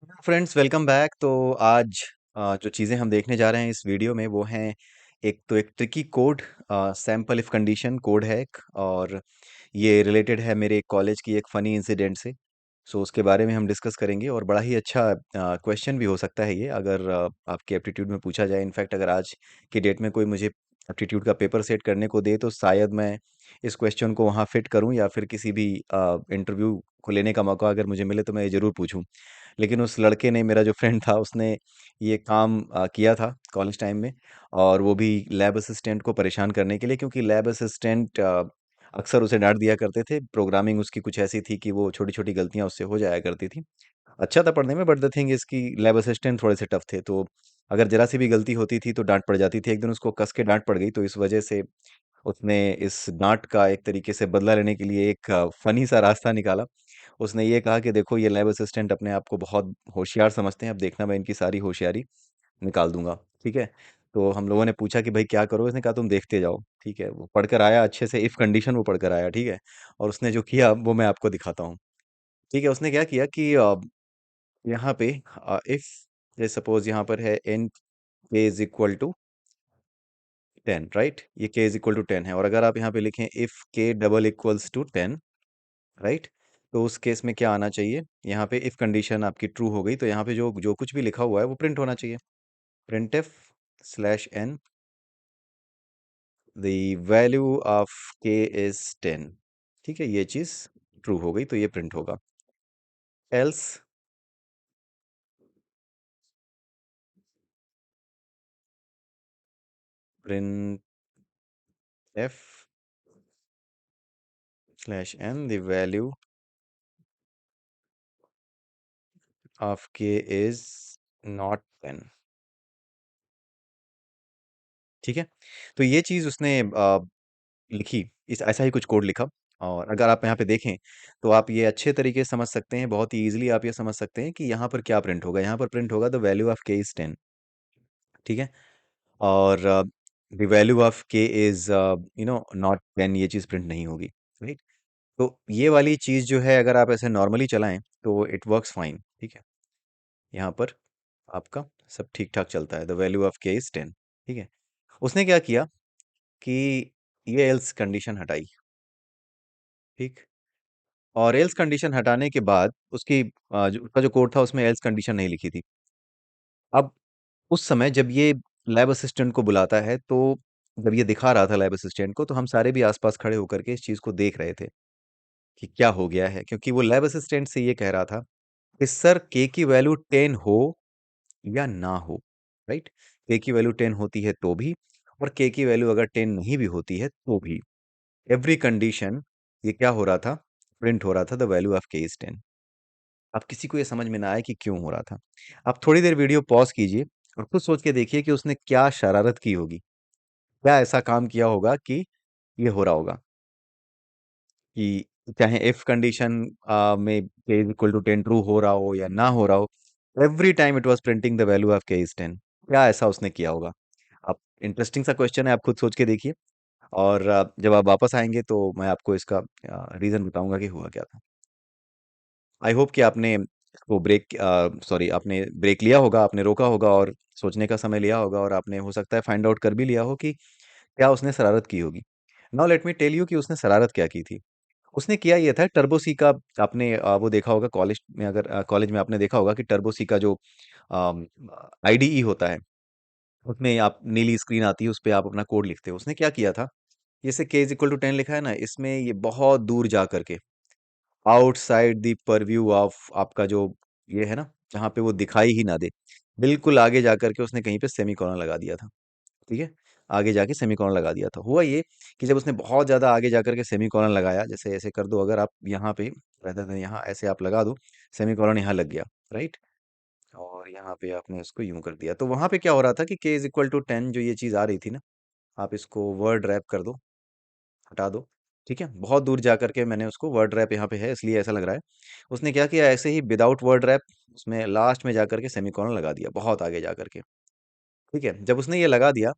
Friends welcome back. तो आज जो चीज़ें हम देखने जा रहे हैं इस वीडियो में वो हैं एक tricky code. Sample if condition code है एक, और ये रिलेटेड है मेरे कॉलेज की एक फ़नी इंसिडेंट से। सो उसके बारे में हम डिस्कस करेंगे, और बड़ा ही अच्छा क्वेश्चन भी हो सकता है ये, अगर आपके एप्टीट्यूड में पूछा जाए। इनफैक्ट अगर आज की डेट में कोई मुझे एप्टीट्यूड का पेपर सेट करने को दे तो शायद मैं इस क्वेश्चन को वहाँ फिट करूँ, या फिर किसी भी इंटरव्यू को लेने का मौका अगर मुझे मिले तो मैं ये ज़रूर पूछूँ। लेकिन उस लड़के ने, मेरा जो फ्रेंड था, उसने ये काम किया था कॉलेज टाइम में, और वो भी लैब असिस्टेंट को परेशान करने के लिए, क्योंकि लैब असिस्टेंट अक्सर उसे डांट दिया करते थे। प्रोग्रामिंग उसकी कुछ ऐसी थी कि वो छोटी छोटी गलतियां उससे हो जाया करती थी। अच्छा था पढ़ने में, बट द थिंग इसकी लैब असिस्टेंट थोड़े से टफ थे, तो अगर जरा सी भी गलती होती थी तो डांट पड़ जाती थी। एक दिन उसको कस के डांट पड़ गई, तो इस वजह से उसने इस डांट का एक तरीके से बदला लेने के लिए एक फनी सा रास्ता निकाला। उसने ये कहा कि देखो, ये लैब असिस्टेंट अपने आप को बहुत होशियार समझते हैं, अब देखना मैं इनकी सारी होशियारी निकाल दूंगा। ठीक है। तो हम लोगों ने पूछा कि भाई क्या करो, इसने कहा तुम देखते जाओ। ठीक है, वो पढ़कर आया अच्छे से, इफ कंडीशन वो पढ़कर आया। ठीक है। और उसने जो किया वो मैं आपको दिखाता हूँ। ठीक है, उसने क्या किया कि यहाँ पे इफ, जैसे सपोज यहाँ पर है एन के इज इक्वल टू 10, राइट। ये के इज इक्वल टू 10 है, और अगर आप यहाँ पे लिखें इफ के डबल इक्वल्स टू 10, राइट, तो उस केस में क्या आना चाहिए? यहाँ पे इफ कंडीशन आपकी ट्रू हो गई, तो यहाँ पे जो जो कुछ भी लिखा हुआ है वो प्रिंट होना चाहिए। Print F slash N, the value of K is 10। ठीक है, ये चीज ट्रू हो गई तो ये प्रिंट होगा। Else print F slash N, the value of K is not 10। ठीक है। तो ये चीज उसने लिखी, इस ऐसा ही कुछ कोड लिखा। और अगर आप यहाँ पे देखें तो आप ये अच्छे तरीके से समझ सकते हैं, बहुत ही इजीली आप ये समझ सकते हैं कि यहाँ पर क्या प्रिंट होगा। यहाँ पर प्रिंट होगा the value of K is 10। ठीक है। और the value of K is not 10, ये चीज़ प्रिंट नहीं होगी। राइट। तो ये वाली चीज़ जो है, अगर आप ऐसे नॉर्मली चलाएं तो इट वर्क्स फाइन। ठीक है। यहाँ पर आपका सब ठीक ठाक चलता है, the value of K is 10। ठीक है। उसने क्या किया कि ये एल्स कंडीशन हटाई। ठीक। और एल्स कंडीशन हटाने के बाद उसकी उसका जो कोड था उसमें एल्स कंडीशन नहीं लिखी थी। अब उस समय जब ये लैब असिस्टेंट को बुलाता है, तो जब ये दिखा रहा था लैब असिस्टेंट को, तो हम सारे भी आसपास खड़े होकर के इस चीज को देख रहे थे कि क्या हो गया है, क्योंकि वो लैब असिस्टेंट से ये कह रहा था कि सर के की वैल्यू 10 हो या ना हो। राइट। के की वैल्यू 10 होती है तो भी, और के की वैल्यू अगर 10 नहीं भी होती है तो भी, एवरी कंडीशन, ये क्या हो रहा था? प्रिंट हो रहा था the value of K is 10। अब किसी को ये समझ में ना आए कि क्यों हो रहा था। आप थोड़ी देर वीडियो पॉज कीजिए और खुद सोच के देखिए कि उसने क्या शरारत की होगी, क्या ऐसा काम किया होगा कि ये हो रहा होगा। कि चाहे इफ कंडीशन में के इज इक्वल टू 10 ट्रू हो रहा हो या ना हो रहा हो, every time it was printing the value of K is 10। क्या ऐसा उसने किया होगा? आप, इंटरेस्टिंग सा क्वेश्चन है, आप खुद सोच के देखिए। और जब आप वापस आएंगे तो मैं आपको इसका रीजन बताऊंगा कि हुआ क्या था। आई होप कि आपने इसको ब्रेक, सॉरी, आपने ब्रेक लिया होगा, आपने रोका होगा और सोचने का समय लिया होगा, और आपने हो सकता है फाइंड आउट कर भी लिया हो कि क्या उसने शरारत की होगी। Now let me tell you कि उसने शरारत क्या की थी। उसने किया ये था, टर्बो सी का आपने वो देखा होगा कॉलेज में, अगर कॉलेज में आपने देखा होगा कि टर्बो सी का जो आईडीई होता है, उसमें आप नीली स्क्रीन आती है, उस पे आप अपना कोड लिखते हो। उसने क्या किया था, जैसे के इज इक्वल टू 10 लिखा है ना, इसमें ये बहुत दूर जा करके, आउटसाइड द परव्यू ऑफ आपका जो ये है ना, जहाँ पे वो दिखाई ही ना दे, बिल्कुल आगे जा करके उसने कहीं पे सेमीकोलन लगा दिया था। ठीक है। आगे जाके सेमीकोलन लगा दिया था। हुआ ये कि जब उसने बहुत ज्यादा आगे जा करके सेमीकोलन लगाया, जैसे ऐसे कर दो, अगर आप यहाँ पे रहते थे, यहाँ ऐसे आप लगा दो, सेमीकोलन यहाँ लग गया। राइट। और यहाँ पे आपने उसको यूं कर दिया, तो वहां पे क्या हो रहा था कि के इज इक्वल टू 10 जो ये चीज आ रही थी ना, आप इसको वर्ड रैप कर दो, हटा दो। ठीक है, बहुत दूर जा करके मैंने उसको, वर्ड रैप यहाँ पे है इसलिए ऐसा लग रहा है। उसने क्या किया, ऐसे ही विदाउट वर्ड रैप उसमें लास्ट में जा करके सेमीकोलन लगा दिया, बहुत आगे जा करके। ठीक है, जब उसने ये लगा दिया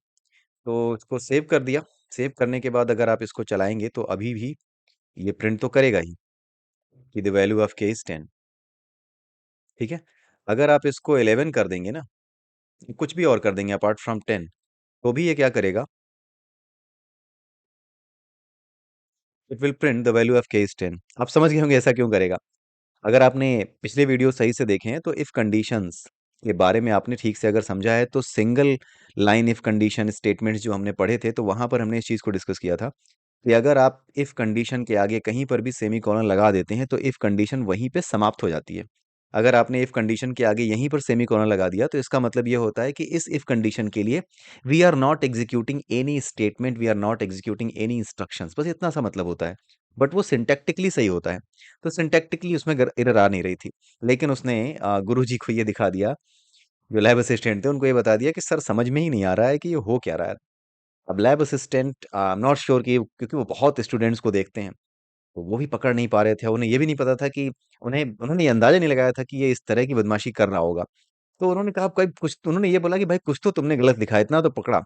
तो इसको सेव कर दिया। सेव करने के बाद अगर आप इसको चलाएंगे तो अभी भी ये प्रिंट तो करेगा ही कि the value of K is 10। ठीक है। अगर आप इसको 11 कर देंगे ना, कुछ भी और कर देंगे अपार्ट फ्रॉम 10, तो भी ये क्या करेगा, it will print the value of k is 10। आप समझ गए होंगे ऐसा क्यों करेगा। अगर आपने पिछले वीडियो सही से देखे हैं तो इफ कंडीशंस के बारे में आपने ठीक से अगर समझा है, तो single line if condition statements जो हमने पढ़े थे, तो वहां पर हमने इस चीज को डिस्कस किया था कि अगर आप इफ कंडीशन के आगे कहीं पर भी सेमी कॉलन लगा देते हैं तो इफ कंडीशन वहीं पे समाप्त हो जाती है। अगर आपने इफ कंडीशन के आगे यहीं पर सेमी कॉलन लगा दिया तो इसका मतलब ये होता है कि इस इफ कंडीशन के लिए we are not executing any statement, we are not executing any instructions, बस इतना सा मतलब होता है। बट वो सिंटैक्टिकली सही होता है। तो सिंटैक्टिकली उसमें एरर आ नहीं रही थी, लेकिन उसने गुरुजी को ये दिखा दिया, जो लैब असिस्टेंट थे उनको ये बता दिया कि सर समझ में ही नहीं आ रहा है कि ये हो क्या रहा है। अब lab assistant I am not sure कि क्योंकि वो बहुत स्टूडेंट्स को देखते हैं, तो वो भी पकड़ नहीं पा रहे थे। उन्हें ये भी नहीं पता था कि उन्होंने ये अंदाजा नहीं लगाया था कि ये इस तरह की बदमाशी कर रहा होगा। तो उन्होंने कहा भाई कुछ, उन्होंने ये बोला कि भाई कुछ तो तुमने गलत लिखा है, इतना तो पकड़ा।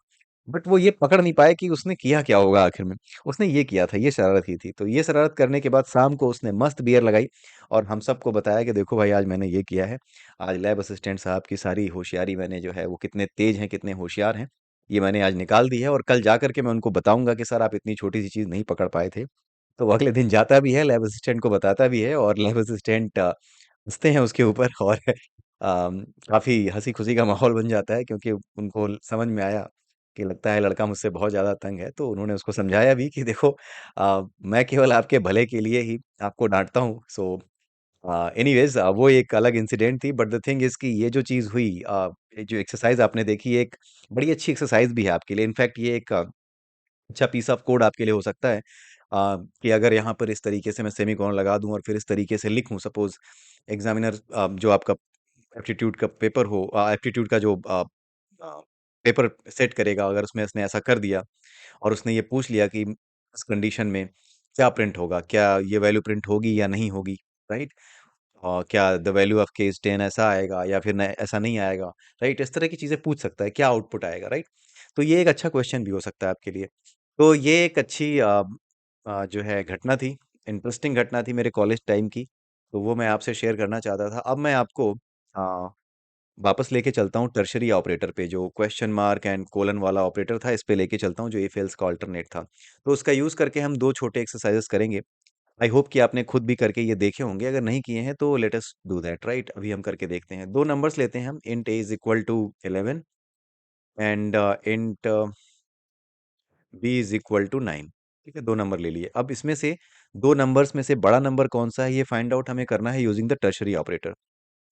बट वो ये पकड़ नहीं पाए कि उसने किया क्या होगा आखिर में। उसने ये किया था, ये शरारत की थी। तो ये शरारत करने के बाद शाम को उसने मस्त बियर लगाई और हम सबको बताया कि देखो भाई आज मैंने ये किया है। आज लैब असिस्टेंट साहब की सारी होशियारी मैंने जो है वो कितने तेज हैं, कितने होशियार हैं, ये मैंने आज निकाल दी है और कल जा करके मैं उनको बताऊंगा कि सर आप इतनी छोटी सी चीज नहीं पकड़ पाए थे। तो वो अगले दिन जाता भी है, लैब असिस्टेंट को बताता भी है और लैब असिस्टेंट हंसते हैं उसके ऊपर और काफी हंसी खुशी का माहौल बन जाता है, क्योंकि उनको समझ में आया कि लगता है लड़का मुझसे बहुत ज्यादा तंग है। तो उन्होंने उसको समझाया भी कि देखो मैं केवल आपके भले के लिए ही आपको डांटता हूँ। सो एनीवेज वो एक अलग इंसिडेंट थी। बट द थिंग इज कि ये जो चीज हुई, ये जो एक्सरसाइज आपने देखी, एक बड़ी अच्छी एक्सरसाइज भी है आपके लिए। इनफैक्ट ये एक अच्छा पीस ऑफ कोड आपके लिए हो सकता है, कि अगर यहाँ पर इस तरीके से मैं सेमी कॉलन लगा दूं और फिर इस तरीके से लिखूं, सपोज एग्जामिनर जो आपका एप्टीट्यूड का पेपर हो, एप्टीट्यूड का जो पेपर सेट करेगा, अगर उसमें उसने ऐसा कर दिया और उसने ये पूछ लिया कि इस कंडीशन में क्या प्रिंट होगा, क्या ये वैल्यू प्रिंट होगी या नहीं होगी, राइट। और क्या द वैल्यू ऑफ केस 10 ऐसा आएगा या फिर ऐसा नहीं आएगा, राइट। इस तरह की चीजें पूछ सकता है, क्या आउटपुट आएगा, राइट। तो ये एक अच्छा क्वेश्चन भी हो सकता है आपके लिए। तो ये एक अच्छी जो है घटना थी, इंटरेस्टिंग घटना थी मेरे कॉलेज टाइम की। तो वो मैं आपसे शेयर करना चाहता था। अब मैं आपको आ, वापस लेके चलता हूँ टर्शरी ऑपरेटर पे, जो क्वेश्चन मार्क एंड कोलन वाला ऑपरेटर था, इस पे लेके चलता हूँ, जो इफ एल्स का ऑल्टरनेट था। तो उसका यूज करके हम दो छोटे एक्सरसाइजेस करेंगे। आई होप कि आपने खुद भी करके ये देखे होंगे, अगर नहीं किए हैं तो let us do that, right. अभी हम करके देखते हैं। दो नंबर्स लेते हैं हम, int A is equal to 11 and int B is equal to 9। ठीक है, दो नंबर ले लिए। अब इसमें से दो नंबर्स में से बड़ा नंबर कौन सा है ये फाइंड आउट हमें करना है यूजिंग द टर्शरी ऑपरेटर।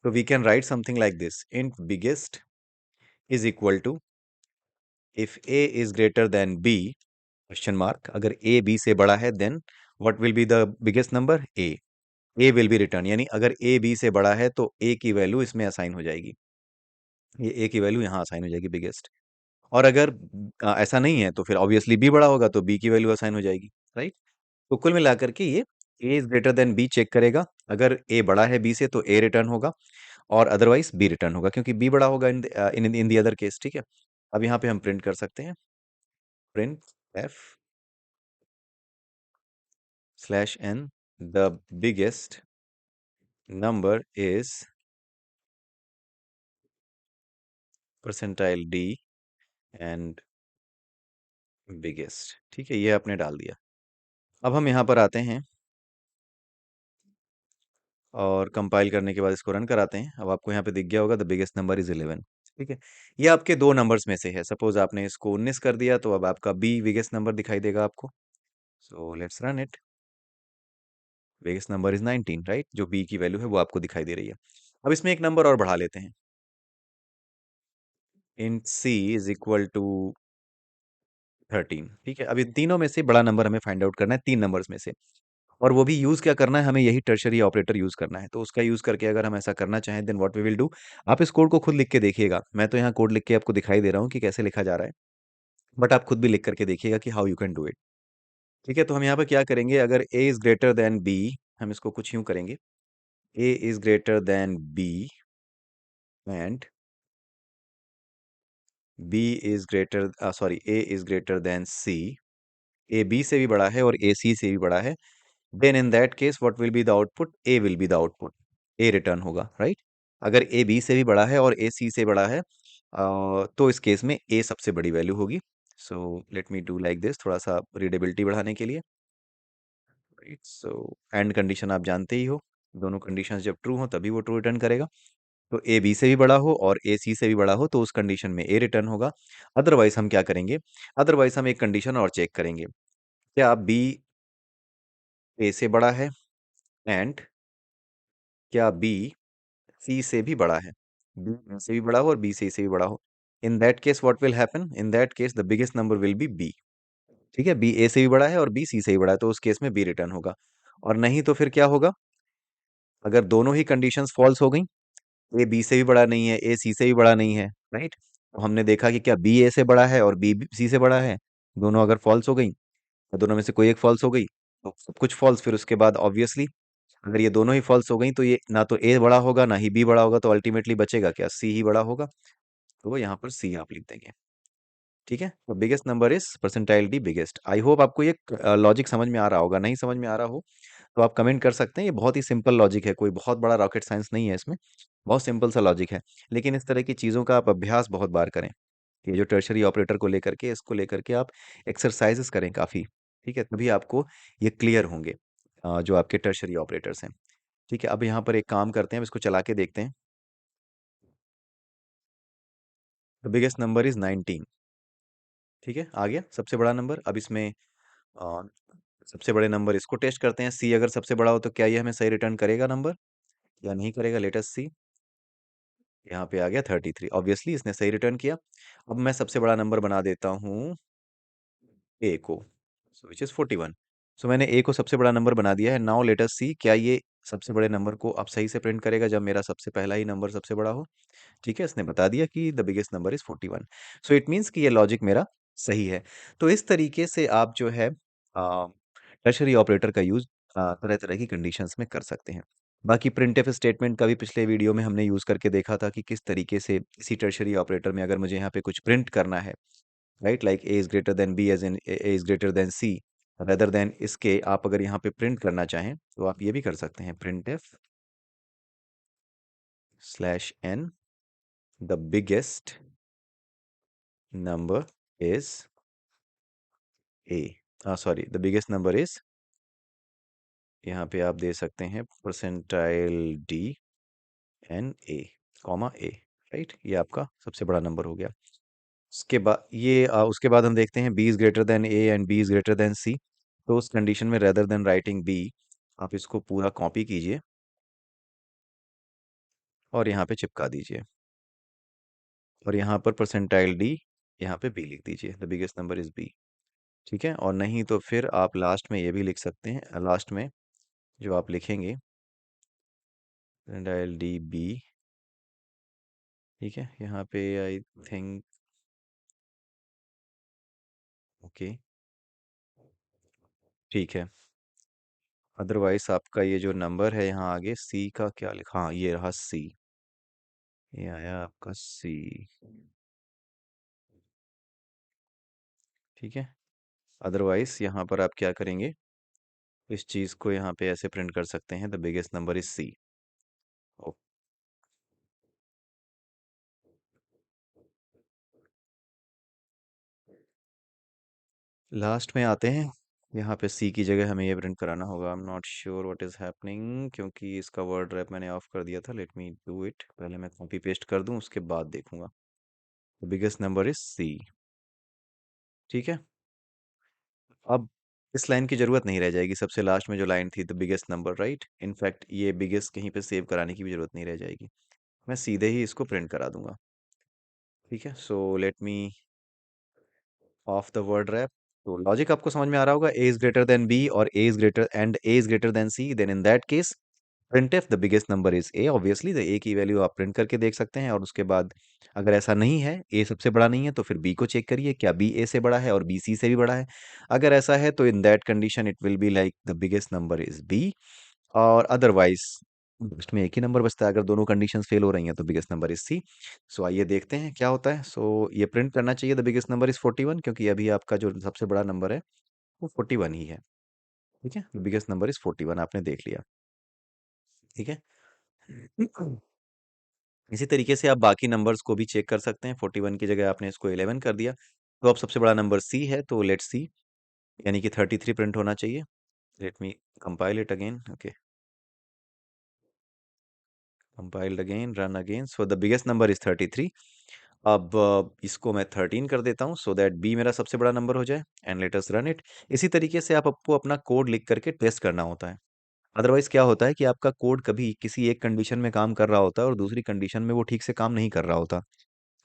तो we can write something like this, int biggest is equal to, if A is greater than B question mark, अगर ए बी से बड़ा है then what will be the biggest number, A will be return, यानी अगर A B से बड़ा है तो ए की वैल्यू इसमें असाइन हो जाएगी, ये ए की वैल्यू यहाँ असाइन हो जाएगी बिगेस्ट। और अगर ऐसा नहीं है तो फिर ऑब्वियसली बी बड़ा होगा तो बी की वैल्यू असाइन हो जाएगी, राइट। तो कुल मिलाकर के ये A is greater than B check करेगा, अगर ए बड़ा है बी से तो ए रिटर्न होगा और अदरवाइज बी रिटर्न होगा, क्योंकि बी बड़ा होगा इन इन दी अदर केस, ठीक है। अब यहाँ पे हम प्रिंट कर सकते हैं, print F slash N, the biggest number is percentile D and biggest, ठीक है, ये आपने डाल दिया। अब हम यहाँ पर आते हैं और कंपाइल करने के बाद इसको रन कराते हैं। अब आपको यहाँ पे दिख गया होगा द बिगेस्ट नंबर इज 11। ठीक है, ये आपके दो नंबर्स में से है। सपोज आपने इसको 19 कर दिया तो अब आपका बी बिगेस्ट नंबर दिखाई देगा आपको। So let's run it, biggest number is 19, right. जो बी की वैल्यू है वो आपको दिखाई दे रही है। अब इसमें एक नंबर और बढ़ा लेते हैं, int C is equal to 13। ठीक है, अब इन तीनों में से बड़ा नंबर हमें फाइंड आउट करना है, तीन नंबर्स में से। और वो भी यूज क्या करना है, हमें यही टर्शरी ऑपरेटर यूज करना है। तो उसका यूज करके अगर हम ऐसा करना चाहें then what we will do, आप इस कोड को खुद लिख के देखिएगा। मैं तो यहाँ कोड लिख के आपको दिखाई दे रहा हूँ कि कैसे लिखा जा रहा है, बट आप खुद भी लिख करके देखिएगा कि how you can do it. ठीक है, तो हम यहाँ पर क्या करेंगे, अगर A is greater than B, हम इसको कुछ यूं करेंगे, A is greater than B and B is greater, sorry, A is greater than C, A B से भी बड़ा है और ए सी से भी बड़ा है, then in that case what will be the output, A will be the output, A return होगा, राइट। अगर ए बी से भी बड़ा है और ए सी से बड़ा है तो इस केस में ए सबसे बड़ी वैल्यू होगी। सो let me do like this, थोड़ा सा रीडेबिलिटी बढ़ाने के लिए। राइट, सो एंड कंडीशन आप जानते ही हो, दोनों कंडीशंस जब ट्रू हो तभी वो ट्रू रिटर्न करेगा। तो ए बी से भी बड़ा हो और ए सी से भी बड़ा हो तो उस कंडीशन में ए रिटर्न होगा। अदरवाइज हम क्या करेंगे, अदरवाइज हम एक कंडीशन और चेक करेंगे, क्या बी ए से बड़ा है, एंड क्या बी सी से भी बड़ा है। बी ए से भी बड़ा हो और बी सी से भी बड़ा हो। In that case what will happen, in that case the biggest number will be B. ठीक है, बी ए से भी बड़ा है और बी सी से भी बड़ा है तो उस केस में बी रिटर्न होगा। और नहीं तो फिर क्या होगा, अगर दोनों ही कंडीशंस फॉल्स हो गई, ए बी से भी बड़ा नहीं है, ए सी से भी बड़ा नहीं है, राइट, तो हमने देखा कि क्या बी ए से बड़ा है और बी सी से बड़ा है, दोनों अगर फॉल्स हो गई, तो दोनों में से कोई एक फॉल्स हो गई तो सब कुछ फॉल्स। फिर उसके बाद ऑब्वियसली अगर ये दोनों ही फॉल्स हो गई तो ये ना तो ए बड़ा होगा ना ही बी बड़ा होगा, तो अल्टीमेटली बचेगा क्या, सी ही बड़ा होगा। तो यहाँ पर सी आप लिख देंगे। ठीक है, तो biggest number is percentile D biggest. I hope आपको ये लॉजिक समझ में आ रहा होगा, नहीं समझ में आ रहा हो तो आप कमेंट कर सकते हैं। ये बहुत ही सिंपल लॉजिक है, कोई बहुत बड़ा रॉकेट साइंस नहीं है इसमें, बहुत सिंपल सा लॉजिक है। लेकिन इस तरह की चीज़ों का आप अभ्यास बहुत बार करें, ये जो टर्शरी ऑपरेटर को लेकर के, इसको लेकर के आप एक्सरसाइजेस करें काफ़ी। ठीक है, तभी आपको ये क्लियर होंगे जो आपके टर्शरी ऑपरेटर्स हैं। ठीक है, अब यहाँ पर एक काम करते हैं, अब इसको चला के देखते हैं। The biggest number is 19। ठीक है, आ गया सबसे बड़ा नंबर। अब इसमें अ, सबसे बड़े नंबर इसको टेस्ट करते हैं, सी अगर सबसे बड़ा हो तो क्या ये हमें सही रिटर्न करेगा नंबर या नहीं करेगा। लेटेस्ट सी, यहाँ पे आ गया 33, ऑब्वियसली इसने सही रिटर्न किया। अब मैं सबसे बड़ा नंबर बना देता हूँ ए को, सो विच इज 41। सो मैंने ए को सबसे बड़ा नंबर बना दिया है। नाउ लेट अस सी, क्या ये सबसे बड़े नंबर को अब सही से प्रिंट करेगा जब मेरा सबसे पहला ही नंबर सबसे बड़ा हो। ठीक है, इसने बता दिया कि the biggest number is 41। So it means कि ये लॉजिक मेरा सही है। तो इस तरीके से आप जो है टर्शरी ऑपरेटर का यूज तरह तरह की कंडीशंस में कर सकते हैं। बाकी प्रिंट एफ स्टेटमेंट का भी पिछले वीडियो में हमने यूज करके देखा था कि किस तरीके से इसी टर्शरी ऑपरेटर में अगर मुझे यहाँ पे कुछ प्रिंट करना है, right, like A is greater than B, as in A is greater than C, rather than इसके आप अगर यहाँ पे प्रिंट करना चाहें तो आप ये भी कर सकते हैं, print F slash N the biggest number is A, sorry the biggest number is, यहाँ पे आप दे सकते हैं percentile D N A comma A, right, ये आपका सबसे बड़ा नंबर हो गया। उसके बाद ये उसके बाद हम देखते हैं B is greater than A and B is greater than C. तो उस कंडीशन में रेदर देन राइटिंग बी, आप इसको पूरा कॉपी कीजिए और यहाँ पे चिपका दीजिए, और यहाँ पर परसेंटाइल डी, यहाँ पे बी लिख दीजिए, the biggest number is B. ठीक है, और नहीं तो फिर आप लास्ट में ये भी लिख सकते हैं, लास्ट में जो आप लिखेंगे परसेंटाइल डी बी। ठीक है, यहाँ पे आई थिंक, ओके, ठीक है। अदरवाइज आपका ये जो नंबर है यहाँ आगे सी का क्या लिखा, हाँ ये रहा सी, ये आया आपका सी। ठीक है, अदरवाइज यहाँ पर आप क्या करेंगे, इस चीज़ को यहाँ पे ऐसे प्रिंट कर सकते हैं, the biggest number is C. Last में आते हैं, यहाँ पे सी की जगह हमें ये प्रिंट कराना होगा। I am not sure what is happening, क्योंकि इसका वर्ड रैप मैंने ऑफ कर दिया था। लेट मी डू इट, पहले मैं कॉपी पेस्ट कर दूं उसके बाद देखूंगा। The biggest number is C. ठीक है, अब इस लाइन की जरूरत नहीं रह जाएगी, सबसे लास्ट में जो लाइन थी the biggest number, right, in fact ये बिगेस्ट कहीं पे सेव कराने की भी जरूरत नहीं रह जाएगी, मैं सीधे ही इसको प्रिंट करा दूंगा। ठीक है, so let me off the word wrap. तो लॉजिक आपको समझ में आ रहा होगा, A is greater than B और A is greater and A is greater than C, then in that case printf the biggest number is A. Obviously the A की value आप प्रिंट करके देख सकते हैं, और उसके बाद अगर ऐसा नहीं है, ए सबसे बड़ा नहीं है, तो फिर बी को चेक करिए क्या बी ए से बड़ा है और बी सी से भी बड़ा है। अगर ऐसा है तो in that condition it will be like the biggest number is B, और अदरवाइज लास्ट में एक ही नंबर बचता है, अगर दोनों कंडीशंस फेल हो रही हैं तो बिगेस्ट नंबर इज सी। सो आइए देखते हैं क्या होता है। सो ये प्रिंट करना चाहिए द बिगेस्ट नंबर इज 41, क्योंकि अभी आपका जो सबसे बड़ा नंबर है वो 41 ही है। ठीक है, बिगेस्ट नंबर इज 41 आपने देख लिया। ठीक है, इसी तरीके से आप बाकी नंबर्स को भी चेक कर सकते हैं। 41 की जगह आपने इसको 11 कर दिया, तो अब सबसे बड़ा नंबर सी है, तो लेट्स सी, यानी कि 33 प्रिंट होना चाहिए। Let me compile it again. Okay, compiled again, run again. So the biggest number is 33। अब इसको मैं 13 कर देता हूँ सो दैट बी मेरा सबसे बड़ा नंबर हो जाए, and let us run it. इसी तरीके से आप आपको अपना कोड लिख करके टेस्ट करना होता है। अदरवाइज क्या होता है कि आपका कोड कभी किसी एक कंडीशन में काम कर रहा होता है और दूसरी कंडीशन में वो ठीक से काम नहीं कर रहा होता।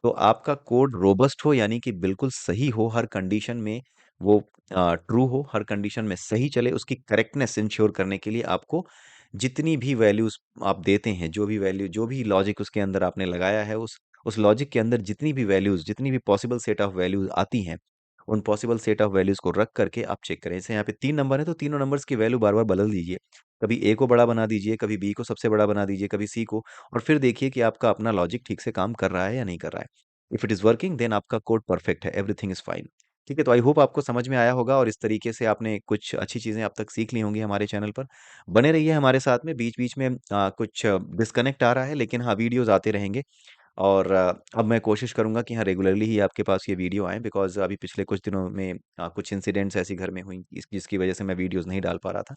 तो आपका कोड रोबस्ट हो, यानी कि बिल्कुल सही हो, हर कंडीशन में वो ट्रू हो, हर कंडीशन में सही चले, उसकी करेक्टनेस इंश्योर करने के लिए आपको जितनी भी वैल्यूज आप देते हैं, जो भी वैल्यू, जो भी लॉजिक उसके अंदर आपने लगाया है, उस लॉजिक के अंदर जितनी भी वैल्यूज, जितनी भी पॉसिबल सेट ऑफ वैल्यूज आती हैं, उन पॉसिबल सेट ऑफ वैल्यूज को रख करके आप चेक करें। जैसे यहाँ पे 3 नंबर है, तो तीनों नंबर्स की वैल्यू बार बार बदल दीजिए। कभी ए को बड़ा बना दीजिए, कभी बी को सबसे बड़ा बना दीजिए, कभी सी को, और फिर देखिए कि आपका अपना लॉजिक ठीक से काम कर रहा है या नहीं कर रहा है। If it is working, then आपका कोड परफेक्ट है, एवरीथिंग इज फाइन। ठीक है, तो आई होप आपको समझ में आया होगा और इस तरीके से आपने कुछ अच्छी चीजें अब तक सीख ली होंगी हमारे चैनल पर। बने रहिए हमारे साथ में, बीच बीच में कुछ डिस्कनेक्ट आ रहा है, लेकिन हाँ, वीडियोज आते रहेंगे। और अब मैं कोशिश करूंगा कि हाँ, रेगुलरली ही आपके पास ये वीडियो आए, बिकॉज अभी पिछले कुछ दिनों में कुछ इंसिडेंट्स ऐसी घर में हुई जिसकी वजह से मैं वीडियोस नहीं डाल पा रहा था।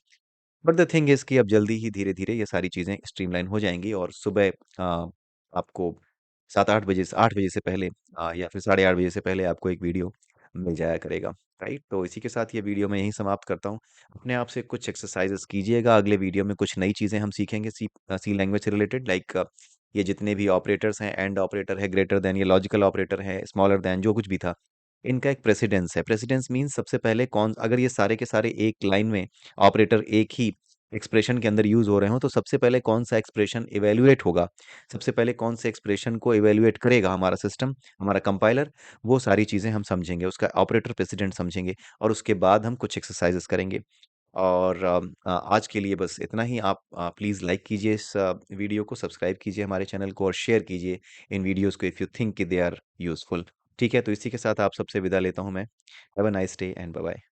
बट द थिंग इज़ कि अब जल्दी ही धीरे-धीरे ये सारी चीज़ें स्ट्रीमलाइन हो जाएँगी और सुबह आपको 7-8 बजे से 8 बजे से पहले या फिर साढ़े 8 बजे से पहले आपको एक वीडियो मिल जाया करेगा, राइट? तो इसी के साथ ये वीडियो मैं यहीं समाप्त करता हूँ। अपने आप से कुछ एक्सरसाइज़ेज़ कीजिएगा, अगले वीडियो में कुछ नई चीज़ें हम सीखेंगे सी लैंग्वेज से रिलेटेड, लाइक ये जितने भी ऑपरेटर्स हैं, एंड ऑपरेटर है, ग्रेटर दैन, ये लॉजिकल ऑपरेटर है, स्मॉलर दैन, जो कुछ भी था, इनका एक प्रेसिडेंस है। प्रेसिडेंस मीन्स सबसे पहले कौन, अगर ये सारे के सारे एक लाइन में ऑपरेटर एक ही एक्सप्रेशन के अंदर यूज हो रहे हो, तो सबसे पहले कौन सा एक्सप्रेशन इवेल्युएट होगा, सबसे पहले कौन से एक्सप्रेशन को इवेल्युएट करेगा हमारा सिस्टम, हमारा कंपाइलर, वो सारी चीज़ें हम समझेंगे, उसका ऑपरेटर प्रेसिडेंट समझेंगे, और उसके बाद हम कुछ एक्सरसाइजेस करेंगे। और आज के लिए बस इतना ही। आप प्लीज़ लाइक कीजिए इस वीडियो को, सब्सक्राइब कीजिए हमारे चैनल को और शेयर कीजिए इन वीडियोस को, इफ़ यू थिंक कि दे आर यूजफुल। ठीक है, तो इसी के साथ आप सबसे विदा लेता हूँ मैं। Have a nice day and bye bye.